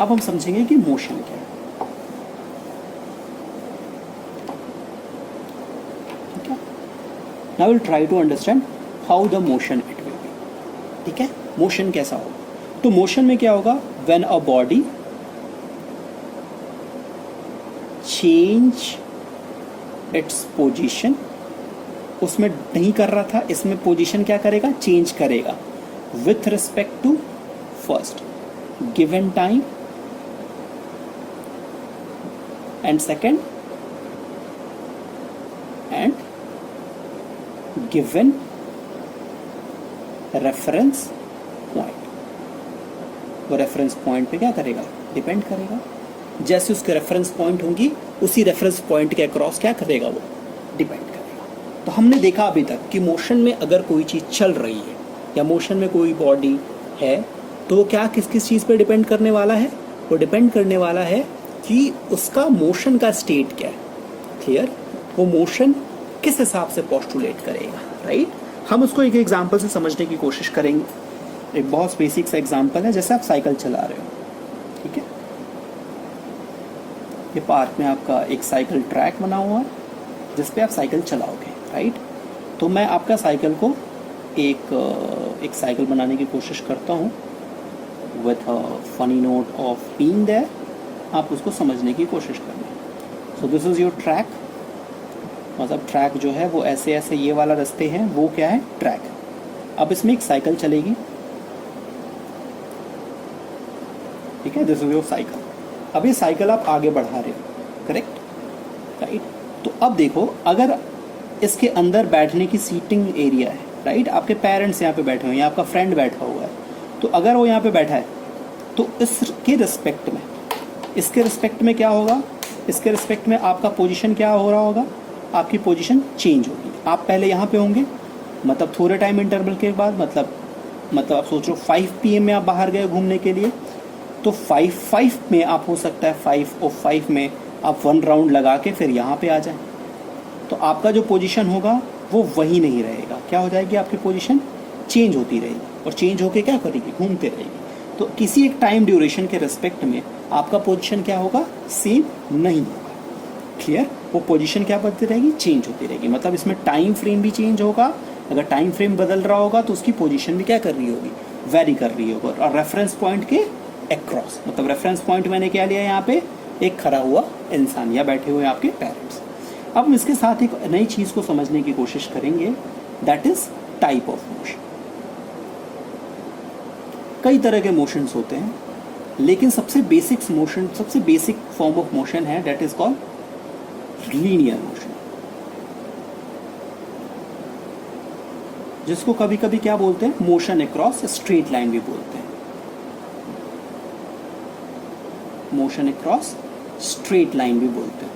अब हम समझेंगे कि मोशन क्या है। ठीक है, now will try to understand how the motion it will be. ठीक है, मोशन कैसा होगा? तो मोशन में क्या होगा? When a body change its position, उसमें नहीं कर रहा था, इसमें पोजीशन क्या करेगा? चेंज करेगा with respect to first given time and second and given reference point. वो रेफरेंस पॉइंट पे क्या करेगा? डिपेंड करेगा। जैसे उसके रेफरेंस पॉइंट होंगी उसी रेफरेंस पॉइंट के अक्रॉस क्या करेगा? वो डिपेंड करेगा। तो हमने देखा अभी तक कि मोशन में अगर कोई चीज़ चल रही है या मोशन में कोई बॉडी है तो वो क्या किस किस चीज़ पे डिपेंड करने वाला है? वो डिपेंड करने वाला है कि उसका मोशन का स्टेट क्या है। क्लियर? वो मोशन किस हिसाब से पोस्टुलेट करेगा, राइट? हम उसको एक एग्जांपल से समझने की कोशिश करेंगे। एक बहुत बेसिक सा एग्जांपल है, जैसे आप साइकिल चला रहे हो। ठीक है, ये पार्क में आपका एक साइकिल ट्रैक बना हुआ है जिस पे आप साइकिल चलाओगे, राइट? तो मैं आपका साइकिल को एक साइकिल बनाने की कोशिश करता हूँ with a funny note of being there. आप उसको समझने की कोशिश करना। So this is your track, मतलब ट्रैक जो है वो ऐसे ऐसे ये वाला रास्ते हैं, वो क्या है? ट्रैक। अब इसमें एक साइकिल चलेगी। ठीक है, दिस इज योर साइकिल। अब ये साइकिल आप आगे बढ़ा रहे हो, करेक्ट, राइट? तो अब देखो, अगर इसके अंदर बैठने की सीटिंग एरिया है, राइट? आपके पेरेंट्स यहाँ पे बैठे हुए हैं, आपका फ्रेंड बैठा हुआ है, तो अगर वो यहाँ पे बैठा है तो इसके रिस्पेक्ट में, इसके रिस्पेक्ट में क्या होगा? इसके रिस्पेक्ट में आपका पोजीशन क्या हो रहा होगा? आपकी पोजीशन चेंज होगी। आप पहले यहाँ पे होंगे, मतलब थोड़े टाइम इंटरवल के बाद, मतलब आप सोचो 5 PM में आप बाहर गए घूमने के लिए, तो 5 में आप हो सकता है 5 में आप 1 राउंड लगा के फिर यहाँ पे आ जाए, तो आपका जो पोजीशन होगा वो वही नहीं रहेगा। क्या हो जाएगी? आपकी पोजीशन चेंज होती रहेगी, और चेंज होके क्या करेगी? घूमते रहेगी। तो किसी एक टाइम ड्यूरेशन के रिस्पेक्ट में आपका पोजीशन क्या होगा? सेम नहीं होगा। क्लियर? वो पोजीशन क्या बदलती रहेगी? चेंज होती रहेगी। मतलब इसमें टाइम फ्रेम भी चेंज होगा। अगर टाइम फ्रेम बदल रहा होगा तो उसकी पोजीशन भी क्या कर रही होगी? वेरी कर रही होगी। और रेफरेंस पॉइंट के अक्रॉस, मतलब रेफरेंस पॉइंट मैंने क्या लिया यहाँ पे? एक खड़ा हुआ इंसान या बैठे हुए आपके पेरेंट्स। अब हम इसके साथ एक नई चीज को समझने की कोशिश करेंगे, that is type of motion. कई तरह के मोशंस होते हैं, लेकिन सबसे बेसिक फॉर्म ऑफ मोशन है, that is called linear motion, जिसको कभी कभी क्या बोलते हैं? मोशन अक्रॉस स्ट्रेट लाइन भी बोलते हैं। मोशन अक्रॉस स्ट्रेट लाइन भी बोलते हैं।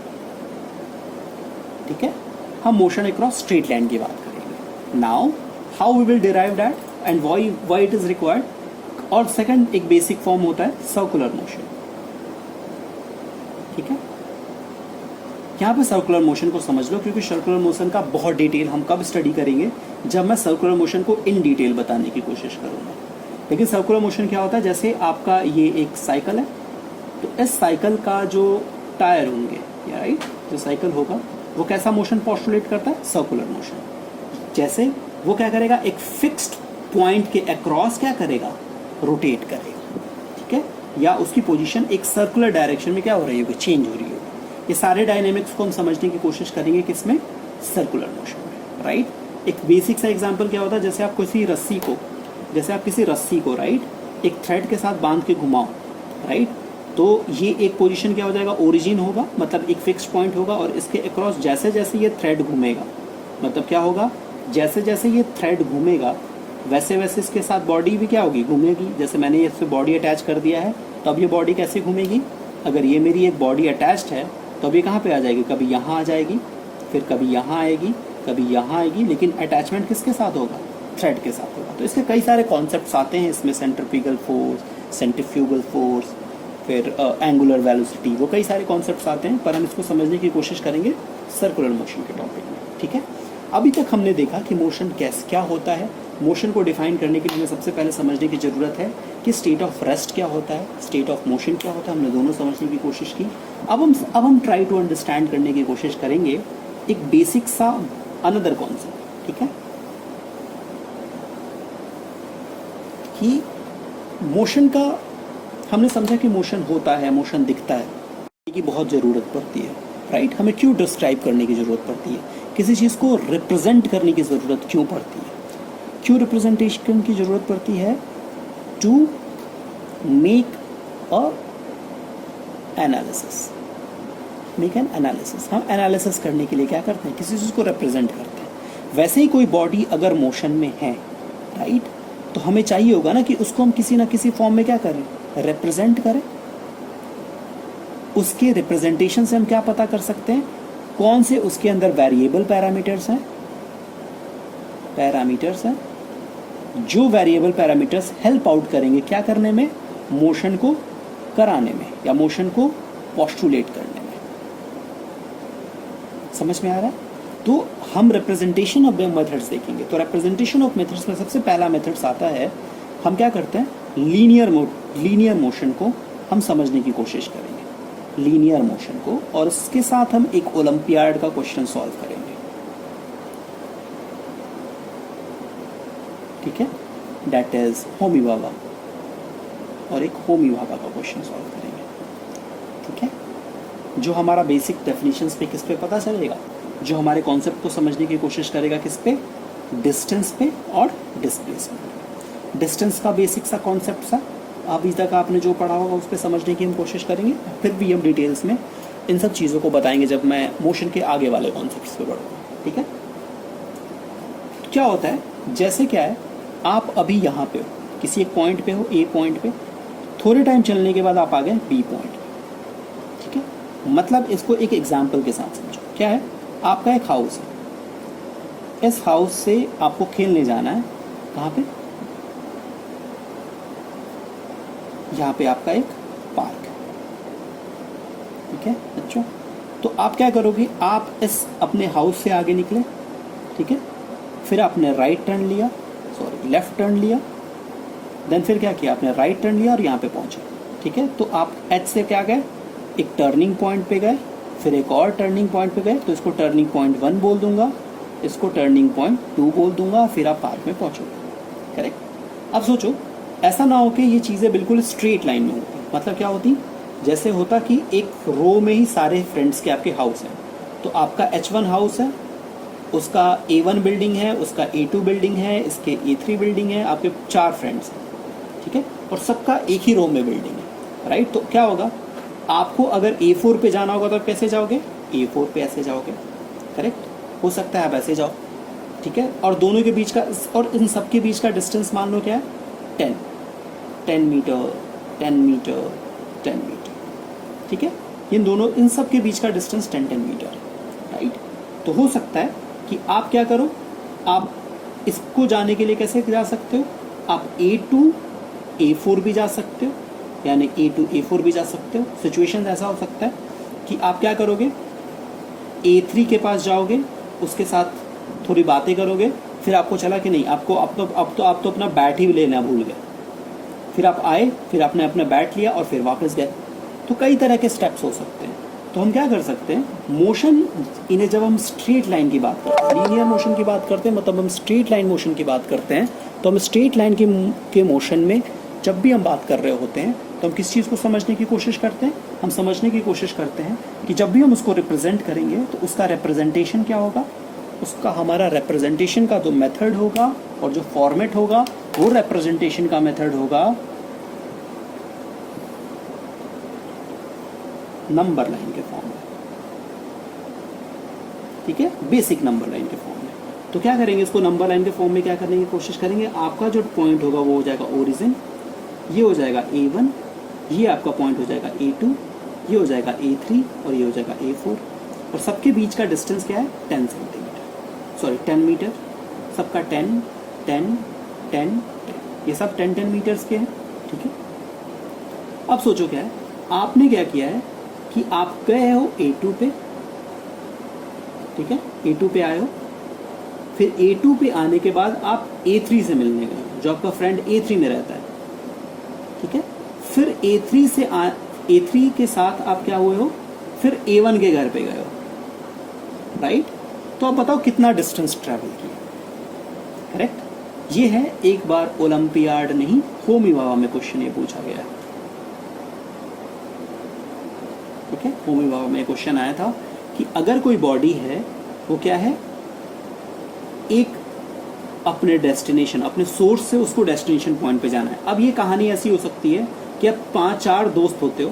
ठीक है, हम मोशन अक्रॉस स्ट्रेट लाइन की बात करेंगे। Now how we will derive that and why it is required. और सेकंड एक बेसिक फॉर्म होता है सर्कुलर मोशन। ठीक है, यहाँ पे सर्कुलर मोशन को समझ लो, क्योंकि सर्कुलर मोशन का बहुत डिटेल हम कब स्टडी करेंगे? जब मैं सर्कुलर मोशन को इन डिटेल बताने की कोशिश करूंगा। लेकिन सर्कुलर मोशन क्या होता है? जैसे आपका ये एक साइकिल है, तो इस साइकिल का जो टायर होंगे, राइट, जो साइकिल होगा वो कैसा मोशन पोस्टुलेट करता है? Circular motion. जैसे वो क्या करेगा? एक फिक्स्ड पॉइंट के अक्रॉस क्या करेगा? रोटेट करेगा। ठीक है, या उसकी पोजीशन एक सर्कुलर डायरेक्शन में क्या हो रही होगी? चेंज हो रही होगी। ये सारे डायनेमिक्स को हम समझने की कोशिश करेंगे किसमें? सर्कुलर मोशन में, राइट? एक बेसिक सा एग्जांपल क्या होता है? जैसे आप किसी रस्सी को राइट, एक थ्रेड के साथ बांध के घुमाओ, राइट, तो ये एक पोजीशन क्या हो जाएगा? ओरिजिन होगा, मतलब एक फिक्स्ड पॉइंट होगा, और इसके अक्रॉस जैसे जैसे ये थ्रेड घूमेगा, मतलब क्या होगा? जैसे जैसे ये थ्रेड घूमेगा वैसे वैसे इसके साथ बॉडी भी क्या होगी? घूमेगी। जैसे मैंने इससे बॉडी अटैच कर दिया है, तो अब ये बॉडी कैसे घूमेगी? अगर ये मेरी एक बॉडी अटैच्ड है तो अब ये कहाँ पे आ जाएगी? कभी यहाँ आ जाएगी, फिर कभी यहाँ आएगी, कभी यहाँ आएगी, लेकिन अटैचमेंट किसके साथ होगा? थ्रेड के साथ होगा। तो इसके कई सारे कॉन्सेप्ट्स आते हैं इसमें, सेंट्रीफ्यूगल फोर्स, सेंट्रीफ्यूगल फोर्स, फिर एंगुलर वेलोसिटी, वो कई सारे कॉन्सेप्ट्स आते हैं, पर हम इसको समझने की कोशिश करेंगे सर्कुलर मोशन के टॉपिक में। ठीक है, अभी तक हमने देखा कि मोशन क्या होता है, मोशन को डिफाइन करने के लिए हमें सबसे पहले समझने की ज़रूरत है कि स्टेट ऑफ रेस्ट क्या होता है, स्टेट ऑफ मोशन क्या होता है। हमने दोनों समझने की कोशिश की। अब हम ट्राई टू अंडरस्टैंड करने की कोशिश करेंगे एक बेसिक सा अनदर कॉन्सेप्ट, ठीक है, कि मोशन का हमने समझा कि मोशन होता है, मोशन दिखता है, की बहुत ज़रूरत पड़ती है, राइट। हमें क्यों डिस्क्राइब करने की ज़रूरत पड़ती है, किसी चीज़ को रिप्रेजेंट करने की ज़रूरत क्यों पड़ती है, क्यों रिप्रेजेंटेशन की ज़रूरत पड़ती है? To make a analysis, make an analysis. हम एनालिसिस करने के लिए क्या करते हैं, किसी चीज़ को रिप्रेजेंट करते हैं। वैसे ही कोई बॉडी अगर मोशन में है, राइट, तो हमें चाहिए होगा ना कि उसको हम किसी ना किसी फॉर्म में क्या करें, रिप्रेजेंट करें। उसके रिप्रेजेंटेशन से हम क्या पता कर सकते हैं, कौन से उसके अंदर वेरिएबल पैरामीटर्स हैं, जो वेरिएबल पैरामीटर्स हेल्प आउट करेंगे क्या करने में, मोशन को कराने में या मोशन को पोस्टुलेट करने में। समझ में आ रहा है? तो हम रिप्रेजेंटेशन ऑफ द मेथड्स देखेंगे। तो रिप्रेजेंटेशन ऑफ मेथड्स में सबसे पहला मेथड्स आता है, हम क्या करते हैं, लीनियर मोशन को हम समझने की कोशिश करेंगे, लीनियर मोशन को, और इसके साथ हम एक ओलंपियाड का क्वेश्चन सॉल्व करेंगे, ठीक है, दैट इज होमी भाभा, और एक होमी भाभा का क्वेश्चन सॉल्व करेंगे, ठीक है। जो हमारा बेसिक डेफिनेशंस पे किस पे पता चलेगा, जो हमारे कॉन्सेप्ट को समझने की कोशिश करेगा किस पे, डिस्टेंस पे और डिस्प्लेसमेंट। डिस्टेंस का बेसिक सा कॉन्सेप्ट सा अभी तक आपने जो पढ़ा होगा उस पर समझने की हम कोशिश करेंगे, फिर भी हम डिटेल्स में इन सब चीज़ों को बताएंगे जब मैं मोशन के आगे वाले कॉन्सेप्ट्स पे बढ़ूँगा, ठीक है। तो क्या होता है, जैसे क्या है, आप अभी यहाँ पे हो, किसी एक पॉइंट पे हो, ए पॉइंट पे, थोड़े टाइम चलने के बाद आप आ गए बी पॉइंट, ठीक है। मतलब इसको एक एग्जाम्पल के साथ समझो। क्या है, आपका एक हाउस है, इस हाउस से आपको खेलने जाना है, कहाँ पे, यहाँ पे आपका एक पार्क है, ठीक है बच्चों। तो आप क्या करोगे, आप इस अपने हाउस से आगे निकले, ठीक है, फिर आपने लेफ्ट टर्न लिया, देन फिर क्या किया, आपने राइट टर्न लिया और यहाँ पे पहुँचे, ठीक है। तो आप एच से क्या गए, एक टर्निंग पॉइंट पे गए, फिर एक और टर्निंग पॉइंट पे गए, तो इसको टर्निंग पॉइंट 1 बोल दूंगा, इसको टर्निंग पॉइंट 2 बोल दूंगा, फिर आप पार्क में पहुँचोगे, करेक्ट। अब सोचो, ऐसा ना हो कि ये चीज़ें बिल्कुल स्ट्रेट लाइन में होती, मतलब क्या होती, जैसे होता कि एक रो में ही सारे फ्रेंड्स के आपके हाउस हैं, तो आपका H1 हाउस है, उसका A1 बिल्डिंग है, उसका A2 बिल्डिंग है, इसके A3 बिल्डिंग है, आपके 4 फ्रेंड्स हैं, ठीक है, और सबका एक ही रो में बिल्डिंग है, राइट। तो क्या होगा, आपको अगर A4 पे जाना होगा तो आप कैसे जाओगे, A4 पे ऐसे जाओगे, करेक्ट। हो सकता है आप ऐसे जाओ, ठीक है, और दोनों के बीच का, और इन सब के बीच का डिस्टेंस मान लो क्या है, 10 मीटर, 10 मीटर, 10 मीटर, ठीक है। इन सब के बीच का डिस्टेंस 10 मीटर, राइट। तो हो सकता है कि आप क्या करो, आप इसको जाने के लिए कैसे जा सकते हो, आप A2 A4 भी जा सकते हो, यानी A2 A4 भी जा सकते हो। सिचुएशन ऐसा हो सकता है कि आप क्या करोगे, A3 के पास जाओगे, उसके साथ थोड़ी बातें करोगे, फिर आपको चला कि नहीं, आपको अब तो अपना बैट ही लेना भूल गए, फिर आप आए, फिर आपने अपना बैट लिया और फिर वापस गए। तो कई तरह के स्टेप्स हो सकते हैं। तो हम क्या कर सकते हैं, मोशन इन्हें जब हम स्ट्रेट लाइन की बात करते हैं, लीनियर मोशन की बात करते हैं, मतलब हम स्ट्रेट लाइन मोशन की बात करते हैं, तो हम स्ट्रेट लाइन के मोशन में जब भी हम बात कर रहे होते हैं तो हम किस चीज़ को समझने की कोशिश करते हैं, हम समझने की कोशिश करते हैं कि जब भी हम उसको रिप्रेजेंट करेंगे तो उसका रिप्रेजेंटेशन क्या होगा, उसका हमारा रिप्रेजेंटेशन का जो मेथड होगा और जो फॉर्मेट होगा, वो रिप्रेजेंटेशन का मेथड होगा नंबर लाइन के फॉर्म में, ठीक है, बेसिक नंबर लाइन के फॉर्म में। तो क्या करेंगे, इसको नंबर लाइन के फॉर्म में क्या करने की कोशिश करेंगे, आपका जो पॉइंट होगा वो हो जाएगा ओरिजिन, ये हो जाएगा A1, ये आपका पॉइंट हो जाएगा A2, ये हो जाएगा A3 और ये हो जाएगा A4, और सबके बीच का डिस्टेंस क्या है, 10 सेंटीमीटर, सॉरी 10 मीटर, सबका 10, 10, 10, 10, ये सब 10 मीटर्स के हैं, ठीक है। अब सोचो क्या है, आपने क्या किया है कि आप गए हो A2 पे, ठीक है, A2 पे आए हो, फिर A2 पे आने के बाद आप A3 से मिलने गए, जो आपका फ्रेंड A3 में रहता है, ठीक है। फिर A3 के साथ आप क्या हुए हो, फिर A1 के घर पे गए हो, राइट। तो आप बताओ कितना डिस्टेंस ट्रैवल किया, करेक्ट। ये है, एक बार ओलंपियाड नहीं होमी बाबा में क्वेश्चन ये पूछा गया है, ठीक है। होमी बाबा में क्वेश्चन आया था कि अगर कोई बॉडी है, वो क्या है, एक अपने डेस्टिनेशन, अपने सोर्स से उसको डेस्टिनेशन पॉइंट पे जाना है। अब ये कहानी ऐसी हो सकती है कि आप 5-4 दोस्त होते हो,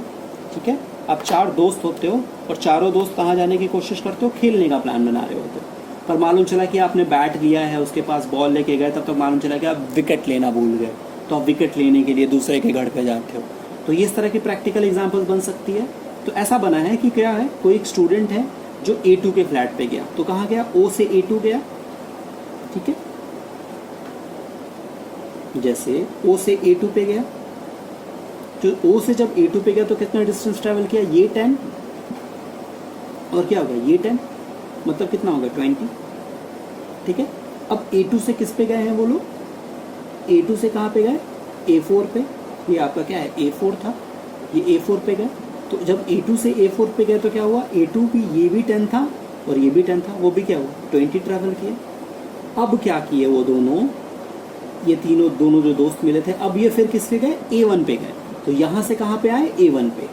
ठीक है। आप 4 दोस्त होते हो और चारों दोस्त कहाँ जाने की कोशिश करते हो, खेलने का प्लान बना रहे होते हो। पर मालूम चला कि आपने बैट लिया है, उसके पास बॉल लेके गए, तब तक मालूम चला कि आप विकेट लेना भूल गए, तो आप विकेट लेने के लिए दूसरे के घर पे जाते हो। तो ये इस तरह की प्रैक्टिकल एग्जाम्पल्स बन सकती है। तो ऐसा बना है कि क्या है, कोई एक स्टूडेंट है जो A2 के फ्लैट पे गया, तो कहाँ गया, O से A2 गया, ठीक है। जैसे O से A2 पे गया, तो O से जब A2 पे गया तो कितना डिस्टेंस ट्रैवल किया, ये 10, और क्या होगा, ये 10, मतलब कितना होगा, 20, ठीक है। अब A2 से किस पे गए हैं वो लोग, A2 से कहाँ पे गए, A4 पे। ये आपका क्या है, A4 था, ये A4 पे गए। तो जब A2 से A4 पे गए तो क्या हुआ, A2 भी, ये भी 10 था और ये भी 10 था, वो भी क्या हुआ, 20 ट्रैवल किए। अब क्या किए वो दोनों, ये दोनों जो दोस्त मिले थे, अब ये फिर किस पे गए, A1 पे गए। तो यहाँ से कहाँ पे आए, A1 पे।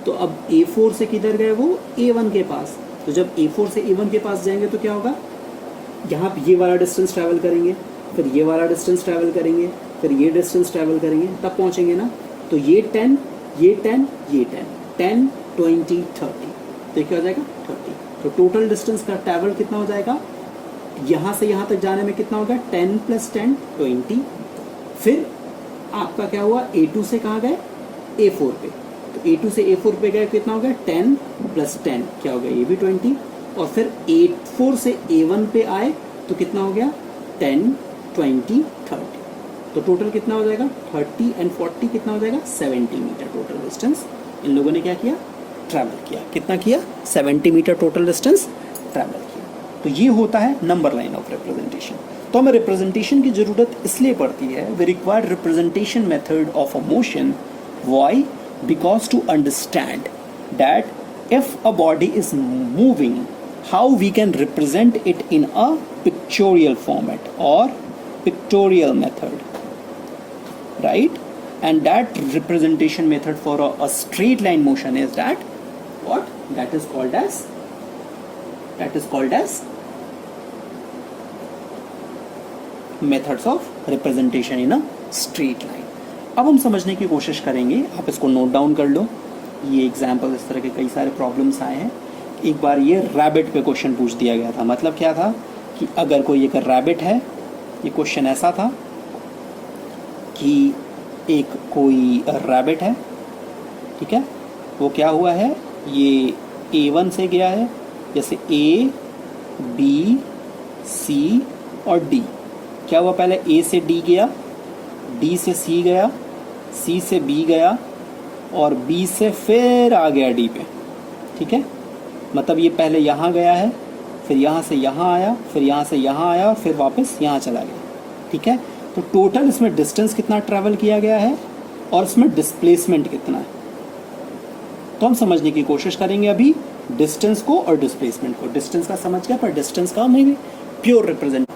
तो अब A4 से किधर गए वो, A1 के पास। तो जब A4 से A1 के पास जाएंगे तो क्या होगा, यहाँ पे ये वाला डिस्टेंस ट्रैवल करेंगे, फिर ये वाला डिस्टेंस ट्रैवल करेंगे, फिर ये डिस्टेंस ट्रैवल करेंगे, तब पहुँचेंगे ना। तो ये 10, ये 10, ये 10, 10, 20, 30, तो क्या हो जाएगा, 30। तो टोटल डिस्टेंस का ट्रैवल कितना हो जाएगा, यहाँ से यहाँ तक जाने में कितना होगा, 10 + 10, 20। फिर आपका क्या हुआ, A2 से कहाँ गए, A4 पे। तो A2 से A4 पे गए, कितना हो गया, 10 + 10, क्या हो गया, ये भी 20। और फिर A4 से A1 पे आए तो कितना हो गया, 10, 20, 30। तो टोटल कितना हो जाएगा, 30 और 40 कितना हो जाएगा, 70 मीटर टोटल डिस्टेंस इन लोगों ने क्या किया, ट्रैवल किया। कितना किया, 70 मीटर टोटल डिस्टेंस ट्रैवल किया। तो ये होता है नंबर लाइन ऑफ रिप्रेजेंटेशन। तो हमें रिप्रेजेंटेशन की ज़रूरत इसलिए पड़ती है, we require representation method of a motion. Why, because to understand that if a body is moving, how we can represent it in a pictorial format और pictorial method, right? And that representation method for a straight line motion is that what, that is called as methods of representation in a straight line. अब हम समझने की कोशिश करेंगे, आप इसको note down कर लो। ये एग्जाम्पल, इस तरह के कई सारे प्रॉब्लम्स आए हैं। एक बार ये रैबिट पे क्वेश्चन पूछ दिया गया था। मतलब क्या था कि अगर कोई एक रैबिट है, ये क्वेश्चन ऐसा था कि एक कोई रैबिट है, ठीक है, वो क्या हुआ है, ये A1 से गया है, जैसे A, B, C और D। क्या हुआ, पहले A से D गया, D से C गया, C से B गया और B से फिर आ गया D पे, ठीक है। मतलब ये पहले यहाँ गया है, फिर यहाँ से यहाँ आया, फिर यहाँ से यहाँ आया और फिर वापस यहाँ चला गया, ठीक है। तो टोटल इसमें डिस्टेंस कितना ट्रैवल किया गया है और इसमें डिस्प्लेसमेंट कितना है, तो हम समझने की कोशिश करेंगे अभी डिस्टेंस को और डिस्प्लेसमेंट को। डिस्टेंस का समझ गया, पर डिस्टेंस का हमें प्योर रिप्रेजेंट